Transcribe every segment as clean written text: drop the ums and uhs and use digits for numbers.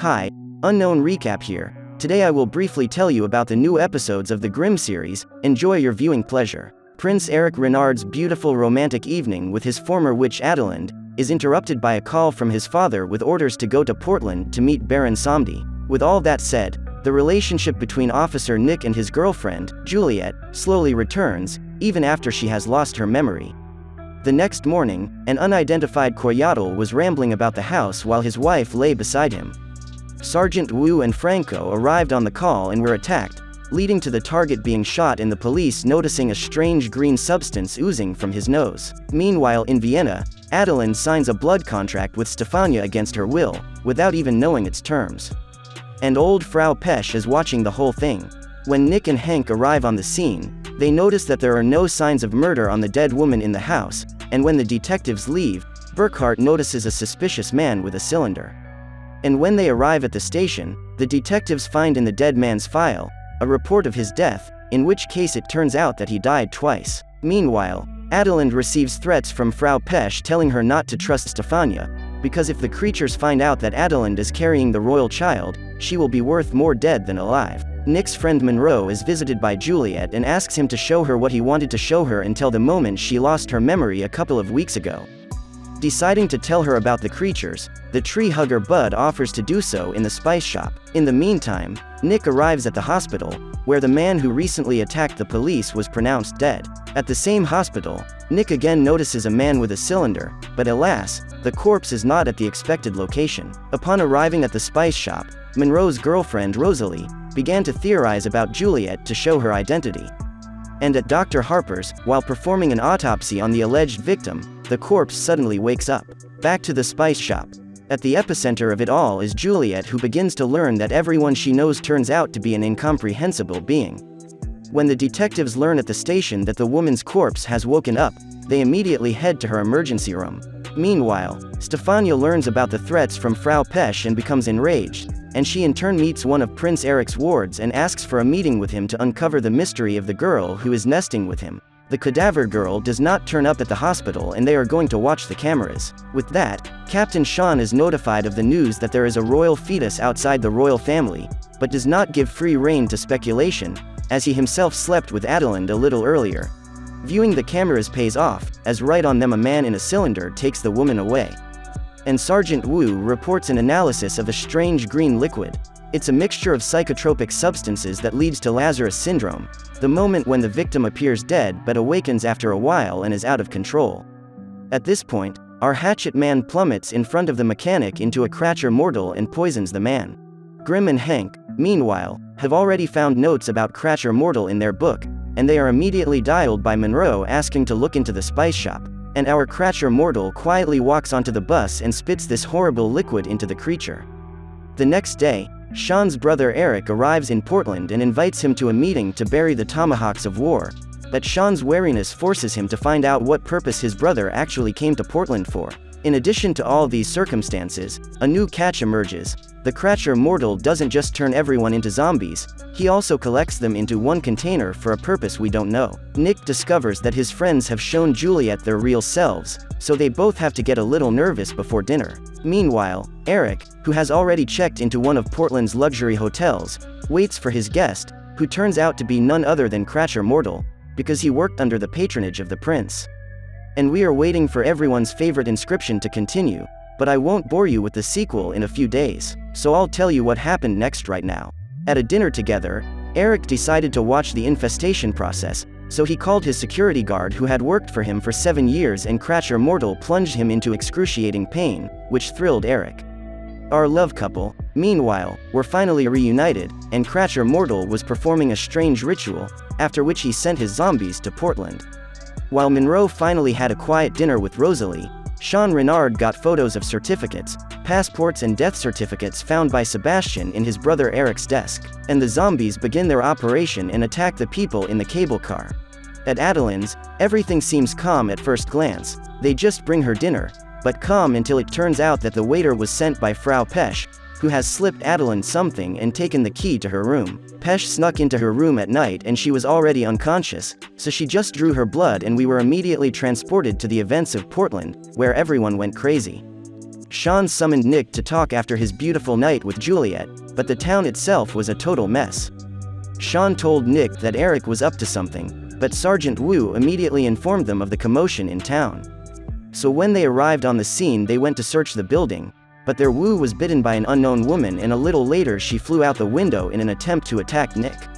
Hi, Unknown Recap here. Today I will briefly tell you about the new episodes of the Grimm series. Enjoy your viewing pleasure. Prince Eric Renard's beautiful romantic evening with his former witch Adalind is interrupted by a call from his father with orders to go to Portland to meet Baron Somdi. With all that said, the relationship between Officer Nick and his girlfriend, Juliet, slowly returns, even after she has lost her memory. The next morning, an unidentified coyote was rambling about the house while his wife lay beside him. Sergeant Wu and Franco arrived on the call and were attacked, leading to the target being shot and the police noticing a strange green substance oozing from his nose. Meanwhile in Vienna, Adalind signs a blood contract with Stefania against her will, without even knowing its terms. And old Frau Pesch is watching the whole thing. When Nick and Hank arrive on the scene, they notice that there are no signs of murder on the dead woman in the house, and when the detectives leave, Burkhart notices a suspicious man with a cylinder. And when they arrive at the station, the detectives find in the dead man's file a report of his death, in which case it turns out that he died twice. Meanwhile, Adalind receives threats from Frau Pesch telling her not to trust Stefania, because if the creatures find out that Adalind is carrying the royal child, she will be worth more dead than alive. Nick's friend Monroe is visited by Juliet and asks him to show her what he wanted to show her until the moment she lost her memory a couple of weeks ago. Deciding to tell her about the creatures, the tree hugger Bud offers to do so in the spice shop. In the meantime, Nick arrives at the hospital, where the man who recently attacked the police was pronounced dead. At the same hospital, Nick again notices a man with a cylinder, but alas, the corpse is not at the expected location. Upon arriving at the spice shop, Monroe's girlfriend Rosalie began to theorize about Juliet to show her identity. And at Dr. Harper's, while performing an autopsy on the alleged victim, the corpse suddenly wakes up. Back to the spice shop. At the epicenter of it all is Juliet, who begins to learn that everyone she knows turns out to be an incomprehensible being. When the detectives learn at the station that the woman's corpse has woken up, they immediately head to her emergency room. Meanwhile, Stefania learns about the threats from Frau Pesch and becomes enraged, and she in turn meets one of Prince Eric's wards and asks for a meeting with him to uncover the mystery of the girl who is nesting with him. The cadaver girl does not turn up at the hospital and they are going to watch the cameras. With that, Captain Sean is notified of the news that there is a royal fetus outside the royal family, but does not give free rein to speculation, as he himself slept with Adalind a little earlier. Viewing the cameras pays off, as right on them a man in a cylinder takes the woman away. And Sergeant Wu reports an analysis of a strange green liquid. It's a mixture of psychotropic substances that leads to Lazarus syndrome, the moment when the victim appears dead but awakens after a while and is out of control. At this point, our hatchet man plummets in front of the mechanic into a creature mortal and poisons the man. Grimm and Hank, meanwhile, have already found notes about creature mortal in their book, and they are immediately dialed by Monroe asking to look into the spice shop. And our creature mortal quietly walks onto the bus and spits this horrible liquid into the creature. The next day, Sean's brother Eric arrives in Portland and invites him to a meeting to bury the tomahawks of war, but Sean's wariness forces him to find out what purpose his brother actually came to Portland for. In addition to all these circumstances, a new catch emerges. The creature mortal doesn't just turn everyone into zombies, he also collects them into one container for a purpose we don't know. Nick discovers that his friends have shown Juliet their real selves, so they both have to get a little nervous before dinner. Meanwhile, Eric, who has already checked into one of Portland's luxury hotels, waits for his guest, who turns out to be none other than Creature Mortal, because he worked under the patronage of the prince. And we are waiting for everyone's favorite inscription to continue, but I won't bore you with the sequel in a few days, so I'll tell you what happened next right now. At a dinner together, Eric decided to watch the infestation process, so he called his security guard who had worked for him for 7 years, and Creature Mortal plunged him into excruciating pain, which thrilled Eric. Our love couple, meanwhile, were finally reunited, and Creature Mortal was performing a strange ritual, after which he sent his zombies to Portland. While Monroe finally had a quiet dinner with Rosalie, Sean Renard got photos of certificates, passports and death certificates found by Sebastian in his brother Eric's desk, and the zombies begin their operation and attack the people in the cable car. At Adalind's, everything seems calm at first glance, they just bring her dinner, but calm until it turns out that the waiter was sent by Frau Pesch, who has slipped Adalind something and taken the key to her room. Pesch snuck into her room at night and she was already unconscious, so she just drew her blood and we were immediately transported to the events of Portland, where everyone went crazy. Sean summoned Nick to talk after his beautiful night with Juliet, but the town itself was a total mess. Sean told Nick that Eric was up to something, but Sergeant Wu immediately informed them of the commotion in town. So when they arrived on the scene, they went to search the building, but their Wu was bitten by an unknown woman, and a little later she flew out the window in an attempt to attack Nick.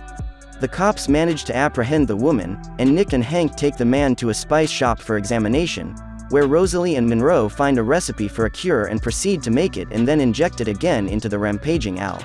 The cops managed to apprehend the woman, and Nick and Hank take the man to a spice shop for examination, where Rosalie and Monroe find a recipe for a cure and proceed to make it and then inject it again into the rampaging owl.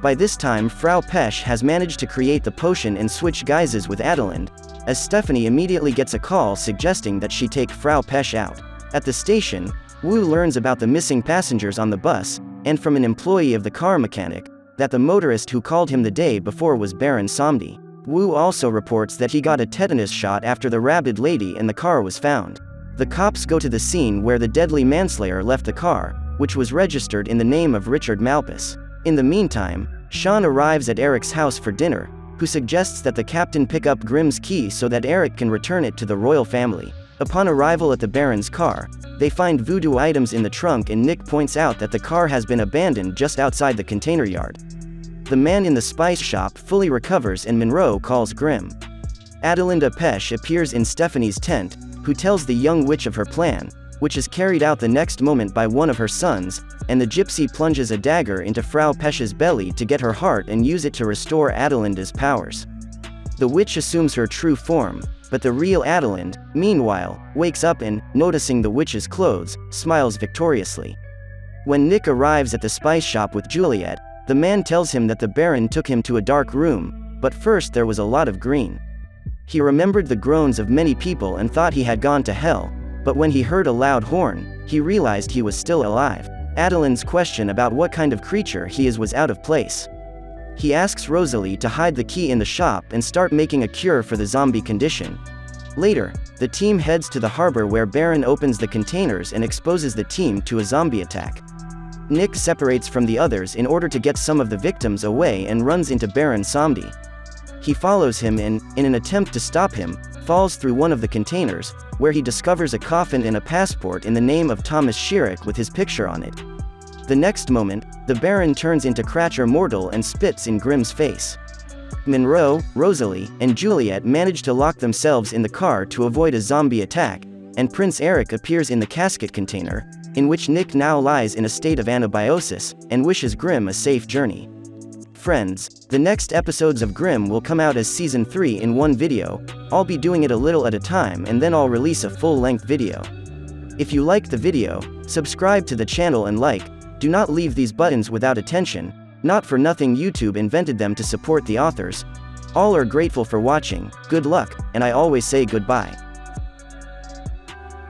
By this time, Frau Pesch has managed to create the potion and switch guises with Adalind, as Stephanie immediately gets a call suggesting that she take Frau Pesch out. At the station, Wu learns about the missing passengers on the bus, and from an employee of the car mechanic, that the motorist who called him the day before was Baron Somdi. Wu also reports that he got a tetanus shot after the rabid lady and the car was found. The cops go to the scene where the deadly manslayer left the car, which was registered in the name of Richard Malpas. In the meantime, Sean arrives at Eric's house for dinner, who suggests that the captain pick up Grimm's key so that Eric can return it to the royal family. Upon arrival at the Baron's car, they find voodoo items in the trunk, and Nick points out that the car has been abandoned just outside the container yard. The man in the spice shop fully recovers and Monroe calls Grimm. Adalind Pesch appears in Stephanie's tent, who tells the young witch of her plan, which is carried out the next moment by one of her sons, and the gypsy plunges a dagger into Frau Pesch's belly to get her heart and use it to restore Adalind's powers. The witch assumes her true form, but the real Adalind, meanwhile, wakes up and, noticing the witch's clothes, smiles victoriously. When Nick arrives at the spice shop with Juliet, the man tells him that the Baron took him to a dark room, but first there was a lot of green. He remembered the groans of many people and thought he had gone to hell, but when he heard a loud horn, he realized he was still alive. Adalind's question about what kind of creature he is was out of place. He asks Rosalie to hide the key in the shop and start making a cure for the zombie condition. Later, the team heads to the harbor where Baron opens the containers and exposes the team to a zombie attack. Nick separates from the others in order to get some of the victims away and runs into Baron Somdi. He follows him and, in an attempt to stop him, falls through one of the containers, where he discovers a coffin and a passport in the name of Thomas Schierick with his picture on it. The next moment, the Baron turns into Cratcher Mortal and spits in Grimm's face. Monroe, Rosalie, and Juliet manage to lock themselves in the car to avoid a zombie attack, and Prince Eric appears in the casket container, in which Nick now lies in a state of anabiosis, and wishes Grimm a safe journey. Friends, the next episodes of Grimm will come out as Season 3 in one video. I'll be doing it a little at a time and then I'll release a full-length video. If you liked the video, subscribe to the channel and like. Do not leave these buttons without attention. Not for nothing YouTube invented them to support the authors. All are grateful for watching, good luck, and I always say goodbye.